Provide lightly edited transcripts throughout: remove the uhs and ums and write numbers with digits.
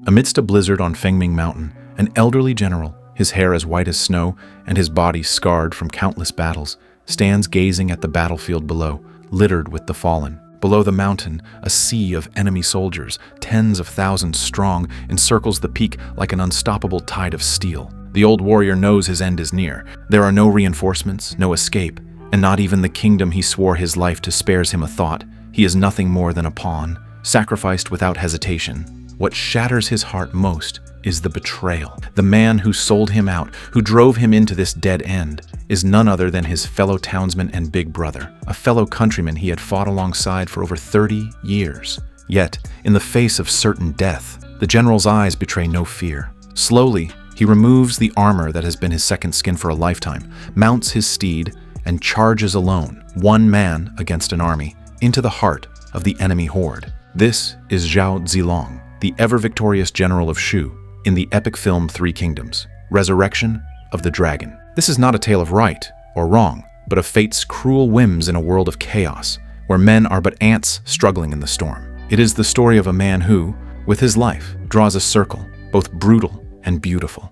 Amidst a blizzard on Fengming Mountain, an elderly general, his hair as white as snow and his body scarred from countless battles, stands gazing at the battlefield below, littered with the fallen. Below the mountain, a sea of enemy soldiers, tens of thousands strong, encircles the peak like an unstoppable tide of steel. The old warrior knows his end is near. There are no reinforcements, no escape, and not even the kingdom he swore his life to spares him a thought. He is nothing more than a pawn, sacrificed without hesitation. What shatters his heart most is the betrayal. The man who sold him out, who drove him into this dead end, is none other than his fellow townsman and big brother, a fellow countryman he had fought alongside for over 30 years. Yet, in the face of certain death, the general's eyes betray no fear. Slowly, he removes the armor that has been his second skin for a lifetime, mounts his steed, and charges alone, one man against an army, into the heart of the enemy horde. This is Zhao Zilong, the ever-victorious general of Shu, in the epic film Three Kingdoms, Resurrection of the Dragon. This is not a tale of right or wrong, but of fate's cruel whims in a world of chaos, where men are but ants struggling in the storm. It is the story of a man who, with his life, draws a circle, both brutal and beautiful.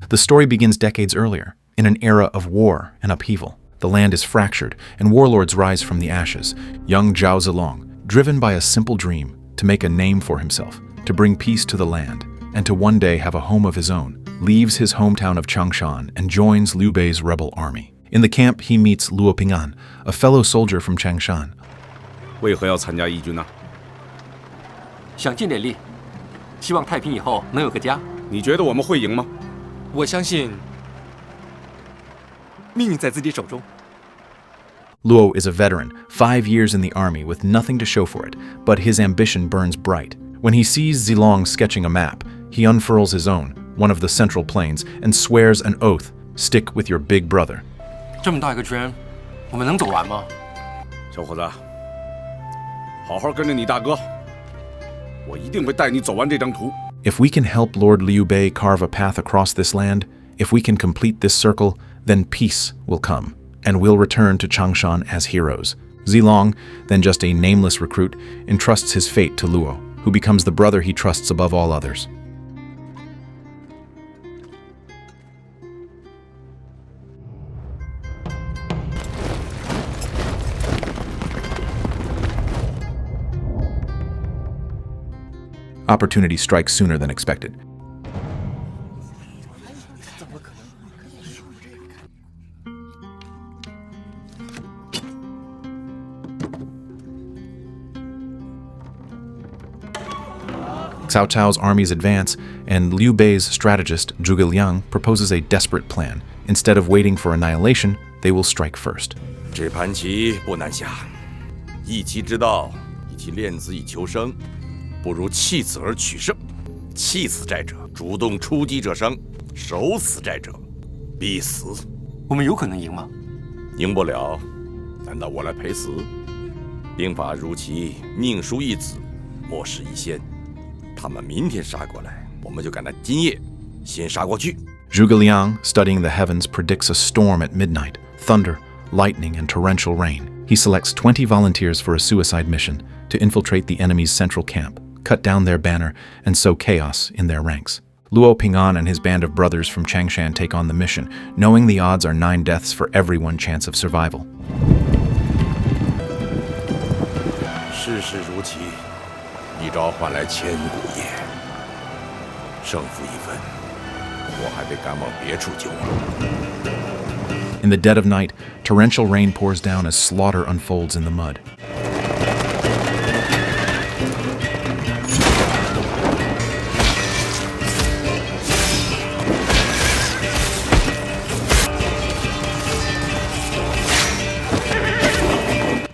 The story begins decades earlier, in an era of war and upheaval. The land is fractured, and warlords rise from the ashes. Young Zhao Zilong, driven by a simple dream to make a name for himself, to bring peace to the land, and to one day have a home of his own, leaves his hometown of Changshan and joins Liu Bei's rebel army. In the camp, he meets Luo Ping-an, a fellow soldier from Changshan. 为何要参加义军呢？想尽点力，希望太平以后能有个家。你觉得我们会赢吗？我相信，命运在自己手中。 Luo is a veteran, 5 years in the army with nothing to show for it, but his ambition burns bright. When he sees Zilong sketching a map, he unfurls his own, one of the central plains, and swears an oath, stick with your big brother. 这么大一个圈，我们能走完吗？小伙子，好好跟着你大哥，我一定会带你走完这张图。 If we can help Lord Liu Bei carve a path across this land, if we can complete this circle, then peace will come, and we'll return to Changshan as heroes. Zilong, then just a nameless recruit, entrusts his fate to Luo, who becomes the brother he trusts above all others. Opportunity strikes sooner than expected. Cao Cao's armies advance, and Liu Bei's strategist, Zhuge Liang, proposes a desperate plan. Instead of waiting for annihilation, they will strike first. 这盘棋不难下，一棋之道，以其练子以求生，不如弃子而取胜。弃此债者，主动出击者生；守此债者，必死。我们有可能赢吗？赢不了，难道我来陪死？兵法如棋，命输一子，莫使一先。他们明天杀过来，我们就赶他今夜先杀过去。Zhuge Liang, studying the heavens, predicts a storm at midnight, thunder, lightning, and torrential rain. He selects 20 volunteers for a suicide mission to infiltrate the enemy's central camp, cut down their banner, and sow chaos in their ranks. Luo Ping-an and his band of brothers from Changshan take on the mission, knowing the odds are 9 deaths for every 1 chance of survival. 世事如棋，一招换来千古业。胜负已分，我还得赶往别处救亡。 In the dead of night, torrential rain pours down as slaughter unfolds in the mud.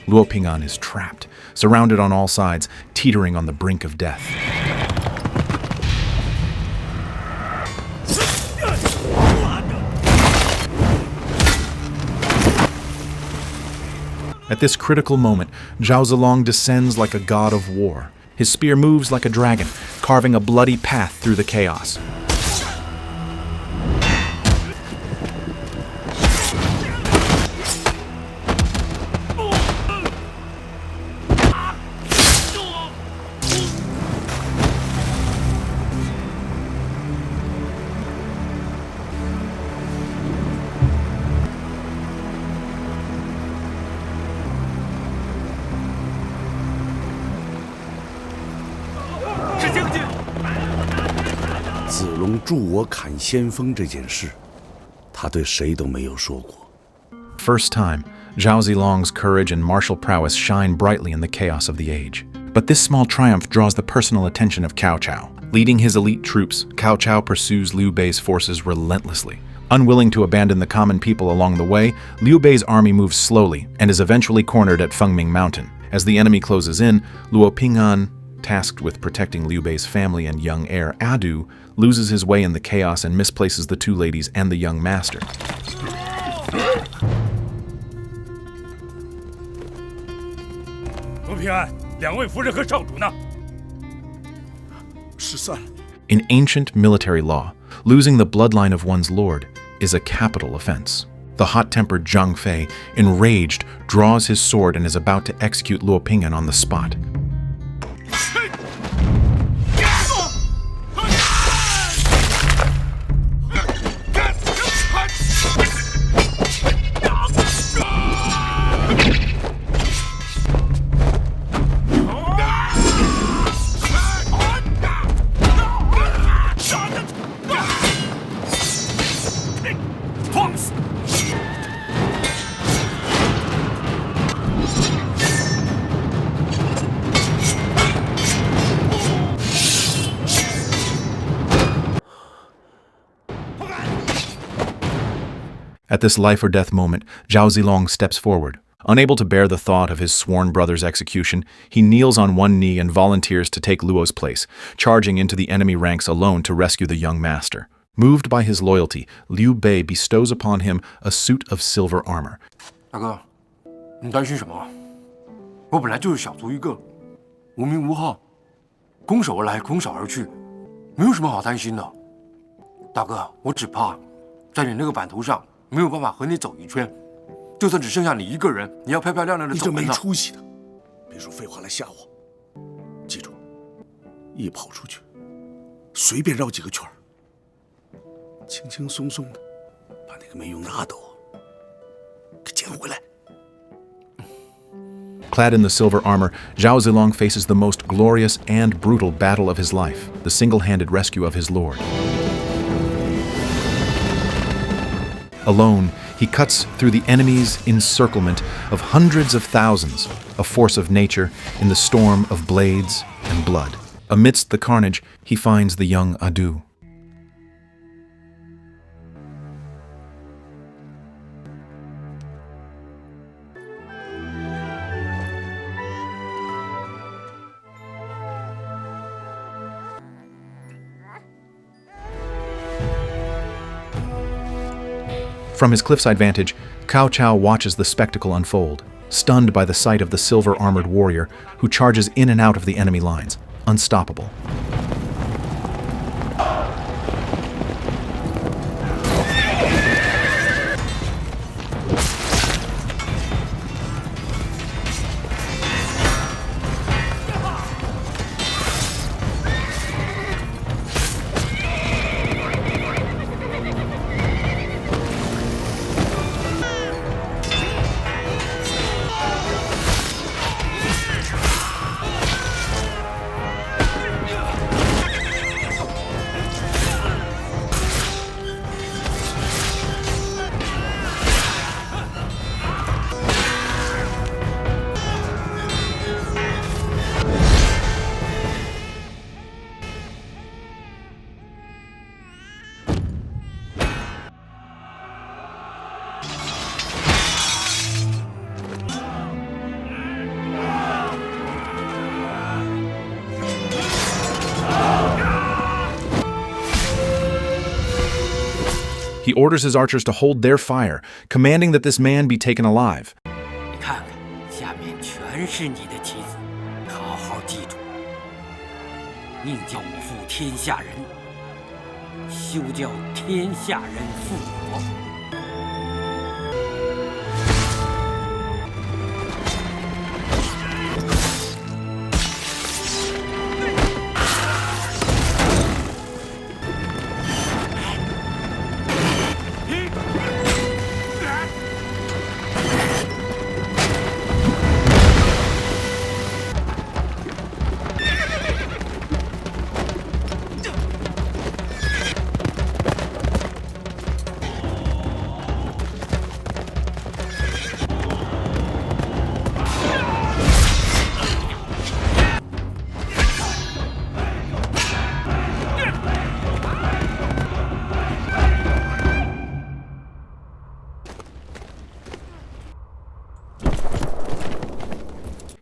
Luo Ping-an is trapped, surrounded on all sides, teetering on the brink of death. At this critical moment, Zhao Zilong descends like a god of war. His spear moves like a dragon, carving a bloody path through the chaos. 助我砍先锋这件事，他对谁都没有说过。First time, Zhao Zilong's courage and martial prowess shine brightly in the chaos of the age. But this small triumph draws the personal attention of Cao Cao. Leading his elite troops, Cao Cao pursues Liu Bei's forces relentlessly. Unwilling to abandon the common people along the way, Liu Bei's army moves slowly and is eventually cornered at Fengming Mountain. As the enemy closes in, Luo Ping'an, tasked with protecting Liu Bei's family and young heir Adu, loses his way in the chaos and misplaces the two ladies and the young master. 罗平安，两位夫人和少主呢？失散了。 In ancient military law, losing the bloodline of one's lord is a capital offense. The hot-tempered Zhang Fei, enraged, draws his sword and is about to execute Luo Ping'an on the spot. At this life-or-death moment, Zhao Zilong steps forward. Unable to bear the thought of his sworn brother's execution, he kneels on one knee and volunteers to take Luo's place, charging into the enemy ranks alone to rescue the young master. Moved by his loyalty, Liu Bei bestows upon him a suit of silver armor. 大哥，你担心什么？我本来就是小卒一个，无名无号，空手而来，空手而去，没有什么好担心的。大哥，我只怕在你那个版图上没有办法和你走一圈，就算只剩下你一个人，你要漂漂亮亮的走人了。你这没出息的，别说废话来吓我。记住，一跑出去，随便绕几个圈儿，轻轻松松的把那个没用的阿斗给捡回来。 Clad in the silver armor, Zhao Zilong faces the most glorious and brutal battle of his life, the single-handed rescue of his lord. Alone, he cuts through the enemy's encirclement of hundreds of thousands, a force of nature in the storm of blades and blood. Amidst the carnage, he finds the young Adu. From his cliffside vantage, Cao Cao watches the spectacle unfold, stunned by the sight of the silver-armored warrior who charges in and out of the enemy lines, unstoppable. He orders his archers to hold their fire, commanding that this man be taken alive. 你看看，下面全是你的棋子，好好记住，宁叫我负天下人，休叫天下人负我。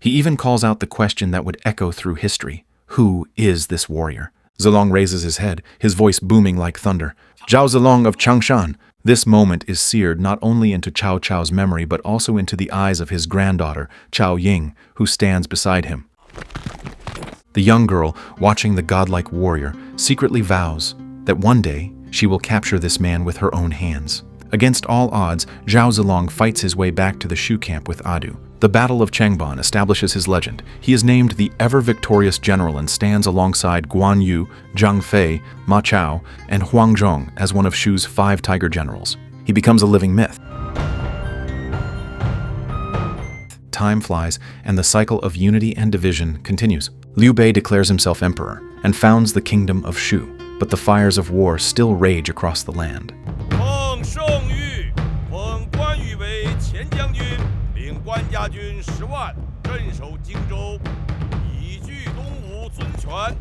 He even calls out the question that would echo through history. Who is this warrior? Zilong raises his head, his voice booming like thunder. Zhao Zilong of Changshan. This moment is seared not only into Cao Cao's memory but also into the eyes of his granddaughter, Cao Ying, who stands beside him. The young girl, watching the godlike warrior, secretly vows that one day she will capture this man with her own hands. Against all odds, Zhao Zilong fights his way back to the Shu camp with Adu. The Battle of Chengban establishes his legend. He is named the ever-victorious general and stands alongside Guan Yu, Zhang Fei, Ma Chao, and Huang Zhong as one of Shu's 5 tiger generals. He becomes a living myth. Time flies, and the cycle of unity and division continues. Liu Bei declares himself emperor and founds the kingdom of Shu, but the fires of war still rage across the land. 奉圣谕，封关羽为前将军，领关家军10万，镇守荆州，以据东吴尊权。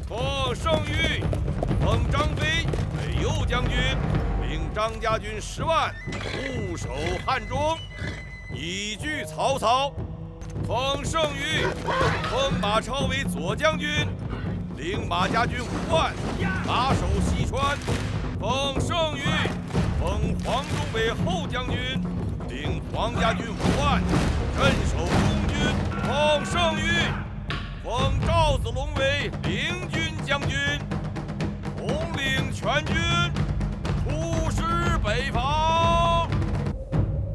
奉圣谕，封张飞为右将军，领张家军10万，固守汉中，以拒曹操。奉圣谕，封马超为左将军，领马家军5万，把守西川。奉圣谕，封黄忠为后将军，领黄家军5万，镇守中军。奉圣谕，封赵子龙为领军将军，统领全军，出师北伐。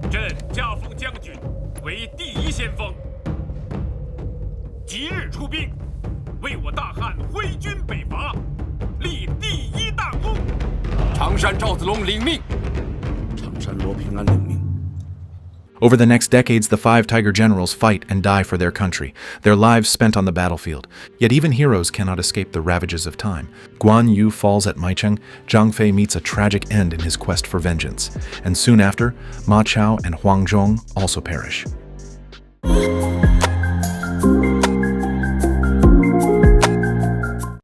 朕加封将军为第1先锋，即日出兵，为我大汉挥军北伐，立第1大功。常山赵子龙领命。常山罗平安领命。 Over the next decades, the 5 tiger generals fight and die for their country, their lives spent on the battlefield. Yet even heroes cannot escape the ravages of time. Guan Yu falls at Maicheng, Zhang Fei meets a tragic end in his quest for vengeance, and soon after, Ma Chao and Huang Zhong also perish.